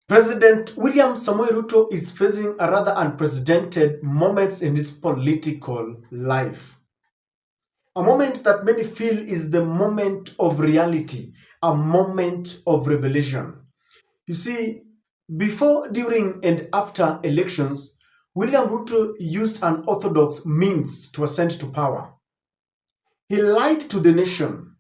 President William Samoei Ruto is facing a rather unprecedented moment in his political life. A moment that many feel is the moment of reality, a moment of revelation. You see, before, during, and after elections, William Ruto used an orthodox means to ascend to power. He lied to the nation.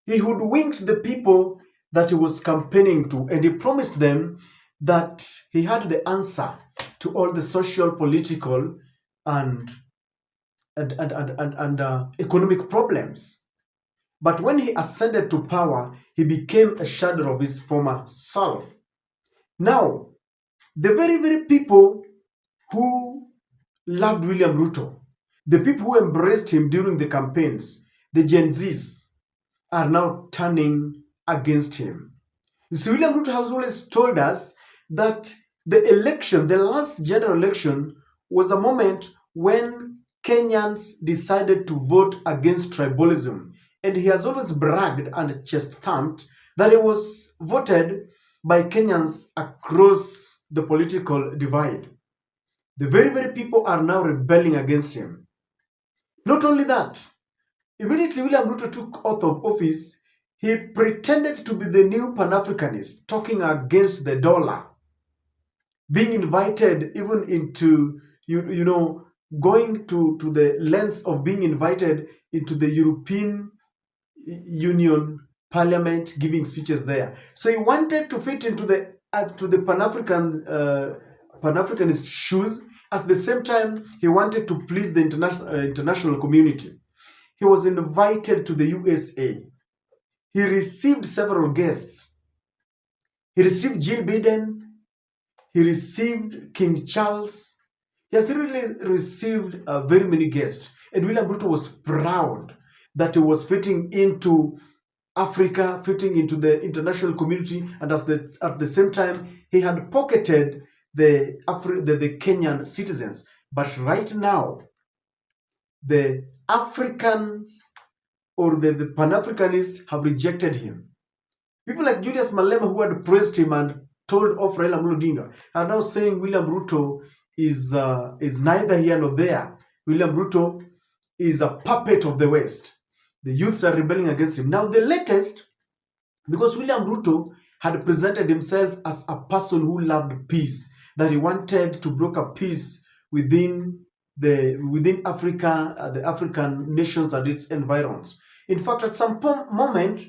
He hoodwinked the people that he was campaigning to, and he promised them that he had the answer to all the social, political, and economic problems. But when he ascended to power, he became a shadow of his former self. Now, the very people who loved William Ruto, the people who embraced him during the campaigns, the Gen Zs, are now turning against him. You see, William Ruto has always told us that the election, the last general election, was a moment when Kenyans decided to vote against tribalism. And he has always bragged and chest thumped that it was voted by Kenyans across the political divide. The very people are now rebelling against him. Not only that, immediately William Ruto took oath of office, he pretended to be the new Pan-Africanist, talking against the dollar, being invited even into, going to the length of being invited into the European Union Parliament, giving speeches there. So he wanted to fit into the Pan-Africanist shoes. At the same time, he wanted to please the international community. He was invited to the USA. He received several guests. He received Jill Biden. He received King Charles. He has really received very many guests. And William Ruto was proud that he was fitting into Africa, fitting into the international community, and at the same time, he had pocketed the Kenyan citizens. But right now, the Africans or the Pan-Africanists have rejected him. People like Julius Malema, who had praised him and told off Raila Amolo Odinga, are now saying William Ruto is neither here nor there. William Ruto is a puppet of the West. The youths are rebelling against him. Now, the latest, because William Ruto had presented himself as a person who loved peace, that he wanted to broker peace within Africa, the African nations and its environs. In fact, at some moment,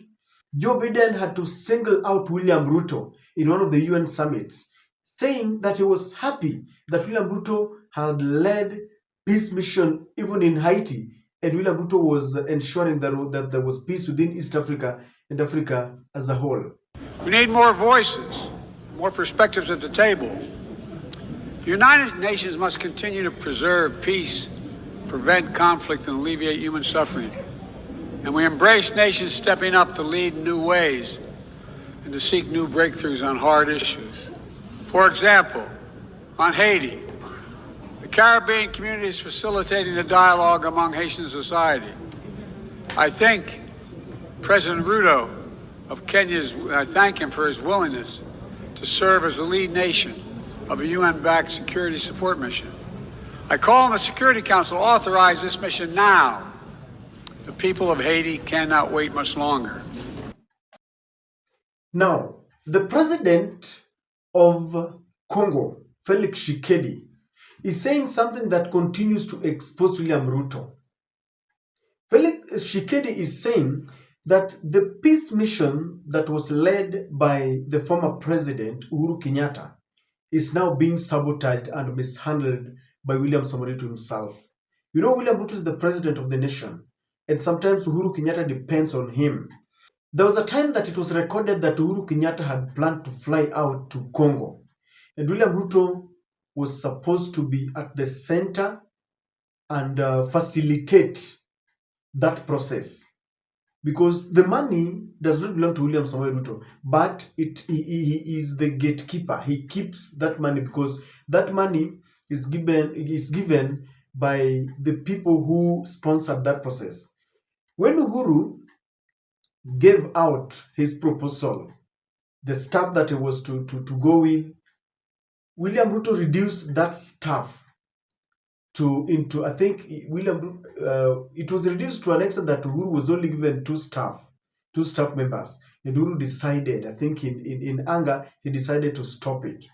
Joe Biden had to single out William Ruto in one of the UN summits, saying that he was happy that William Ruto had led peace mission even in Haiti, and William Ruto was ensuring that there was peace within East Africa and Africa as a whole. We need more voices, more perspectives at the table. The United Nations must continue to preserve peace, prevent conflict, and alleviate human suffering. And we embrace nations stepping up to lead new ways and to seek new breakthroughs on hard issues. For example, on Haiti, the Caribbean community is facilitating a dialogue among Haitian society. I thank President Ruto of Kenya, I thank him for his willingness to serve as the lead nation of a UN-backed security support mission. I call on the Security Council to authorize this mission now. The people of Haiti cannot wait much longer. Now, the president of Congo, Felix Tshisekedi, is saying something that continues to expose William Ruto. Felix Tshisekedi is saying that the peace mission that was led by the former president, Uhuru Kenyatta, is now being sabotaged and mishandled by William Samoei Ruto himself. You know, William Ruto is the president of the nation, and sometimes Uhuru Kenyatta depends on him. There was a time that it was recorded that Uhuru Kenyatta had planned to fly out to Congo, and William Ruto was supposed to be at the center and facilitate that process, because the money does not belong to William Samoei Ruto, but he is the gatekeeper. He keeps that money because that money is given by the people who sponsored that process. When Uhuru gave out his proposal the staff that he was to go with, William Ruto reduced that staff to into, I think it was reduced to an extent that Uhuru was only given two staff members. And Uhuru decided, I think in anger, he decided to stop it.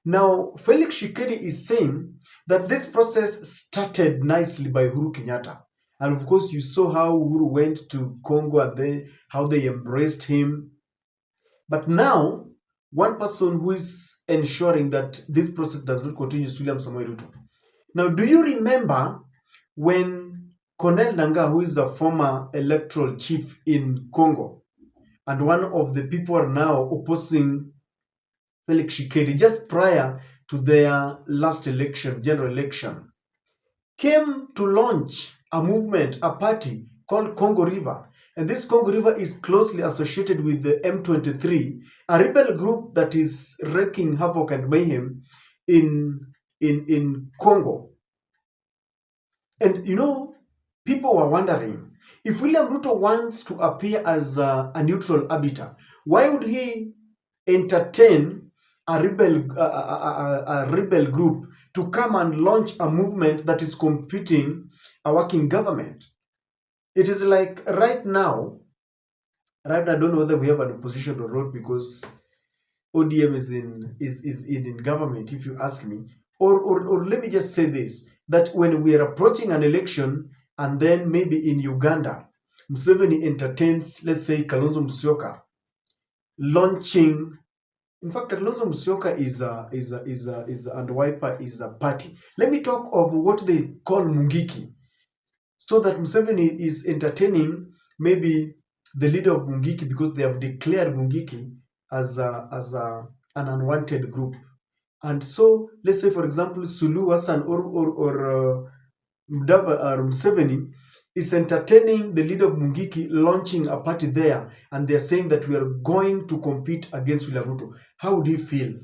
Now, Felix Tshisekedi is saying that this process started nicely by Uhuru Kenyatta. And of course, you saw how Uhuru went to Congo and how they embraced him. But now, one person who is ensuring that this process does not continue is William Samoei Ruto. Now, do you remember when Colonel Nanga, who is a former electoral chief in Congo, and one of the people are now opposing Felix Tshisekedi just prior to their last election, general election, came to launch a movement, a party called Congo River. And this Congo River is closely associated with the M23, a rebel group that is wreaking havoc and mayhem in Congo. And people were wondering, if William Ruto wants to appear as a neutral arbiter, why would he entertain a rebel group to come and launch a movement that is competing a working government? It is like right now, I don't know whether we have an opposition or not, because ODM is in government, if you ask me. Or let me just say this, that when we are approaching an election, and then maybe in Uganda, Museveni entertains, let's say, Kalonzo Musyoka launching. In fact, Kalonzo Musyoka and Wiper is a party. Let me talk of what they call Mungiki, so that Museveni is entertaining maybe the leader of Mungiki, because they have declared Mungiki as an unwanted group. And so, let's say, for example, Suluhu Hassan or Museveni is entertaining the leader of Mungiki launching a party there, and they're saying that we are going to compete against William Ruto. How would he feel?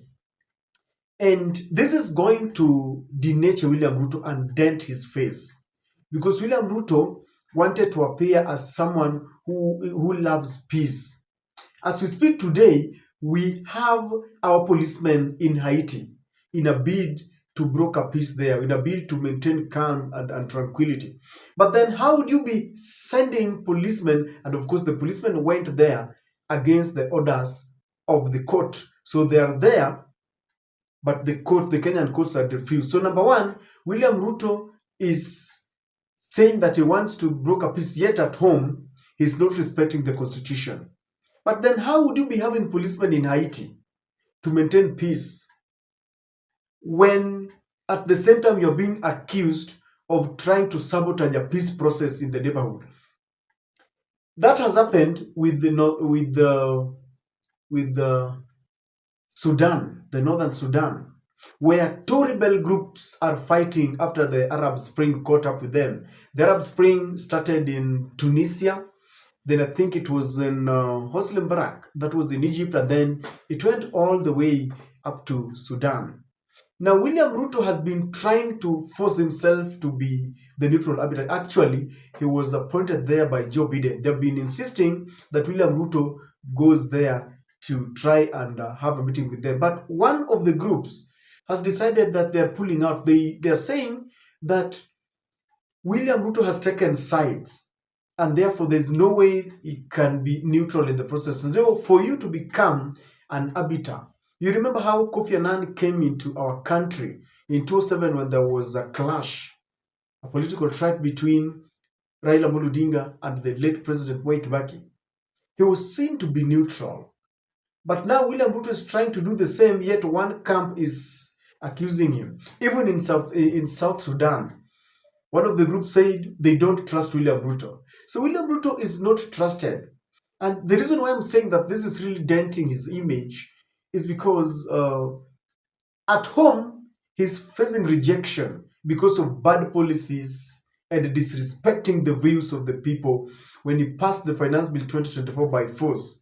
And this is going to denature William Ruto and dent his face, because William Ruto wanted to appear as someone who loves peace. As we speak today, we have our policemen in Haiti in a bid to broker peace there, in a bid to maintain calm and tranquility. But then how would you be sending policemen? And of course, the policemen went there against the orders of the court. So they are there, but the Kenyan courts are refused. So number one, William Ruto is saying that he wants to broker peace, yet at home, he's not respecting the constitution. But then how would you be having policemen in Haiti to maintain peace when at the same time you're being accused of trying to sabotage a peace process in the neighborhood? That has happened with the Sudan, the northern Sudan, where two rebel groups are fighting after the Arab Spring caught up with them. The Arab Spring started in Tunisia, then I think it was in Hosni Mubarak, that was in Egypt, and then it went all the way up to Sudan. Now, William Ruto has been trying to force himself to be the neutral arbiter. Actually, he was appointed there by Joe Biden. They've been insisting that William Ruto goes there to try and have a meeting with them. But one of the groups has decided that they're pulling out. They're saying that William Ruto has taken sides, and therefore there's no way he can be neutral in the process. So for you to become an arbiter, you remember how Kofi Annan came into our country in 2007 when there was a clash, a political strife between Raila Amolo Odinga and the late President Mwai Kibaki. He was seen to be neutral. But now William Ruto is trying to do the same, yet one camp is accusing him. Even in South Sudan, one of the groups said they don't trust William Ruto. So William Ruto is not trusted. And the reason why I'm saying that this is really denting his image is because at home, he's facing rejection because of bad policies and disrespecting the views of the people when he passed the Finance Bill 2024 by force,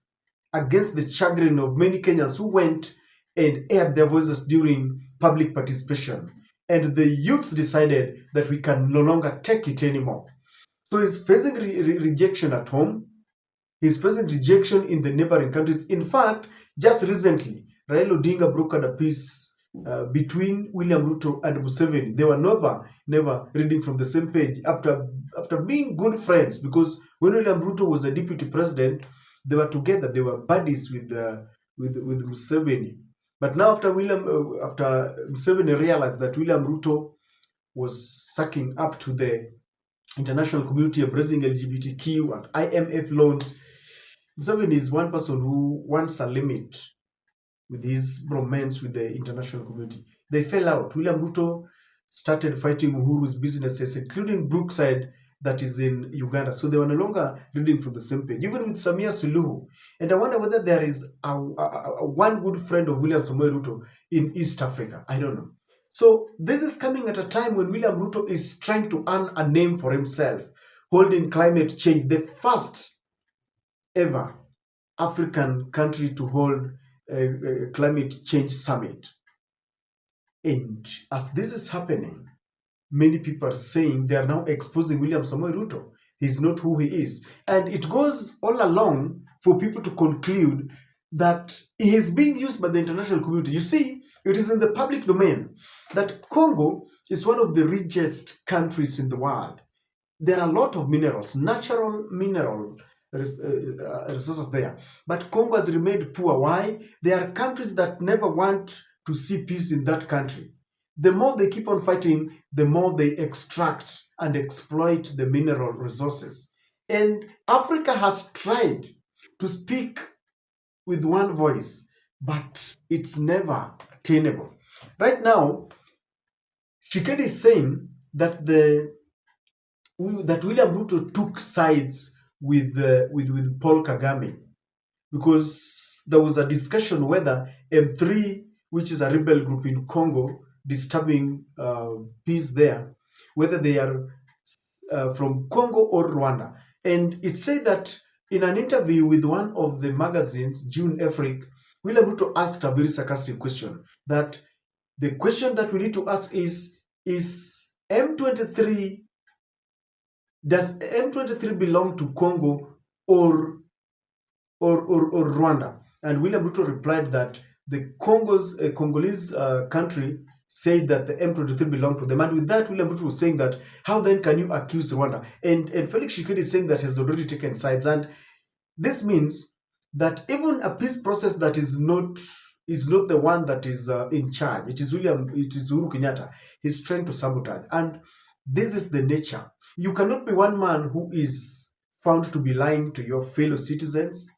against the chagrin of many Kenyans who went and aired their voices during public participation. And the youths decided that we can no longer take it anymore. So he's facing rejection at home. He's facing rejection in the neighboring countries. In fact, just recently, Raila Odinga brokered a peace between William Ruto and Museveni. They were never reading from the same page after being good friends, because when William Ruto was the deputy president, they were together. They were buddies with Museveni. But now after Museveni realized that William Ruto was sucking up to the international community, embracing LGBTQ and IMF loans, Museveni is one person who wants a limit with his romance with the international community. They fell out. William Ruto started fighting Uhuru's businesses, including Brookside, that is in Uganda. So they were no longer reading from the same page, even with Samia Suluhu. And I wonder whether there is one good friend of William Samoei Ruto in East Africa. I don't know. So this is coming at a time when William Ruto is trying to earn a name for himself, holding climate change, the first ever African country to hold a climate change summit. And as this is happening, many people are saying they are now exposing William Samoei Ruto. He's not who he is. And it goes all along for people to conclude that he is being used by the international community. You see, it is in the public domain that Congo is one of the richest countries in the world. There are a lot of minerals, natural mineral resources there. But Congo has remained poor. Why? There are countries that never want to see peace in that country. The more they keep on fighting, the more they extract and exploit the mineral resources. And Africa has tried to speak with one voice, but it's never attainable. Right now, Tshisekedi is saying that William Ruto took sides with Paul Kagame, because there was a discussion whether M3, which is a rebel group in Congo, disturbing peace there, whether they are from Congo or Rwanda. And it said that in an interview with one of the magazines, June Afrique, William Ruto asked a very sarcastic question. That the question that we need to ask is M23, does M23 belong to Congo or Rwanda? And William Ruto replied that the Congolese country said that the M23 belonged to them. And with that, William Ruto was saying that, how then can you accuse Rwanda? And Felix is saying that he has already taken sides. And this means that even a peace process that is not the one that is in charge. It is Uhuru Kenyatta. He's trying to sabotage. And this is the nature. You cannot be one man who is found to be lying to your fellow citizens.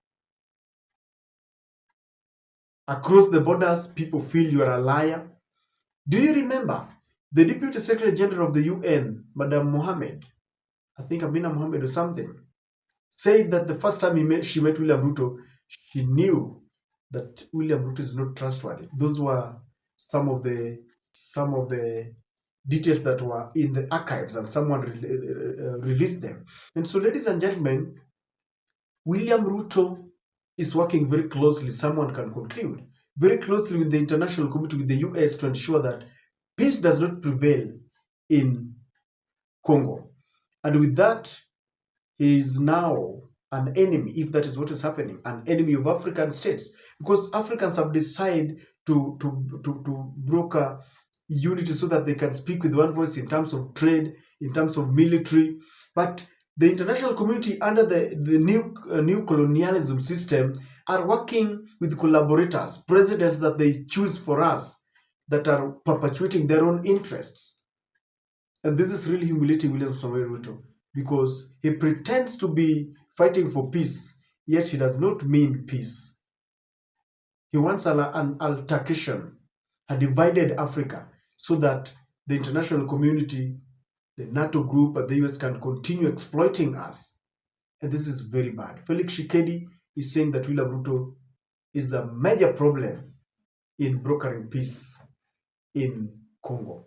Across the borders, people feel you are a liar. Do you remember the Deputy Secretary General of the UN, Madam Mohammed, I think Amina Mohammed or something, said that the first time she met William Ruto, she knew that William Ruto is not trustworthy. Those were some of the details that were in the archives, and someone released them. And so, ladies and gentlemen, William Ruto is working very closely, someone can conclude, very closely with the international community, with the US, to ensure that peace does not prevail in Congo. And with that, he is now an enemy, if that is what is happening, an enemy of African states, because Africans have decided to broker unity so that they can speak with one voice in terms of trade, in terms of military. But the international community, under the new colonialism system, are working with collaborators, presidents that they choose for us, that are perpetuating their own interests. And this is really humiliating William Samoei Ruto, because he pretends to be fighting for peace, yet he does not mean peace. He wants an altercation, a divided Africa, so that the international community, the NATO group, and the US can continue exploiting us. And this is very bad. Felix Tshisekedi is saying that William Ruto is the major problem in brokering peace in Congo.